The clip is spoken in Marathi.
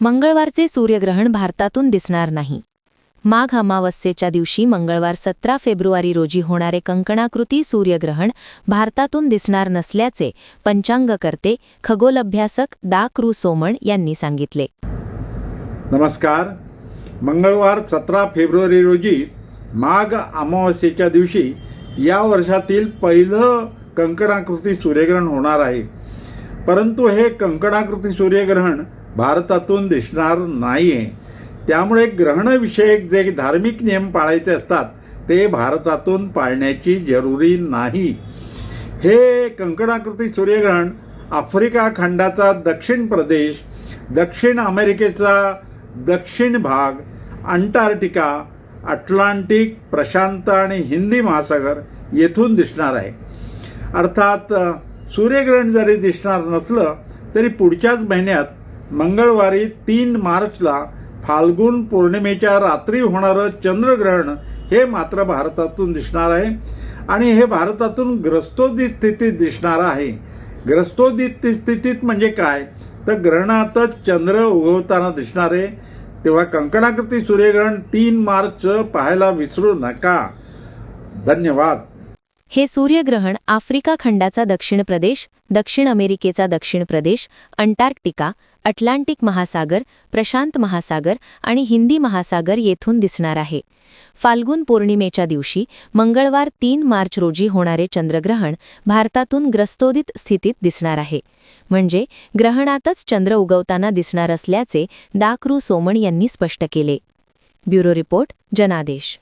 मंगळवारचे सूर्यग्रहण भारतातून दिसणार नाही. माघ अमावस्येच्या दिवशी मंगळवार 17 फेब्रुवारी रोजी होणारे कंकणाकृती सूर्यग्रहण भारतातून दिसणार नसल्याचे पंचांगकर्ते खगोलभ्यासक डॉ. कृ. सोमण यांनी सांगितले. नमस्कार. मंगळवार 17 फेब्रुवारी रोजी माघ अमावस्येच्या दिवशी या वर्षातील पहिलं कंकणाकृती सूर्यग्रहण होणार आहे. परंतु हे कंकणाकृती सूर्यग्रहण भारतातून दिसणार नाहीये. त्यामुळे ग्रहणविषयक जे धार्मिक नियम पाळायचे असतात ते भारतातून पाळण्याची जरुरी नाही. हे कंकणाकृती सूर्यग्रहण आफ्रिका खंडाचा दक्षिण प्रदेश, दक्षिण अमेरिकेचा दक्षिण भाग, अंटार्क्टिका, अटलांटिक, प्रशांत आणि हिंदी महासागर येथून दिसणार आहे. अर्थात सूर्यग्रहण जरी दिसणार नसलं तरी पुढच्याच महिन्यात मंगळवारी 3 मार्चला फाल्गुन पौर्णिमेच्या रात्री होणारं चंद्रग्रहण हे मात्र भारतातून दिसणार आहे आणि हे भारतातून ग्रस्तोदित स्थितीत दिसणार आहे. ग्रस्तोदित स्थितीत म्हणजे काय तर ग्रहणातच चंद्र उगवताना दिसणार आहे. तेव्हा कंकणाकृती सूर्यग्रहण 3 मार्च पाहायला विसरू नका. धन्यवाद. हे सूर्यग्रहण आफ्रिका खंडाचा दक्षिण प्रदेश, दक्षिण अमेरिकेचा दक्षिण प्रदेश, अंटार्क्टिका, अटलांटिक महासागर, प्रशांत महासागर आणि हिंदी महासागर येथून दिसणार आहे. फाल्गुन पौर्णिमेच्या दिवशी मंगळवार 3 मार्च रोजी होणारे चंद्रग्रहण भारतातून ग्रस्तोदित स्थितीत दिसणार आहे. म्हणजे ग्रहणातच चंद्र उगवताना दिसणार असल्याचे डॉ. कृ. सोमण यांनी स्पष्ट केले. ब्युरो रिपोर्ट, जनादेश.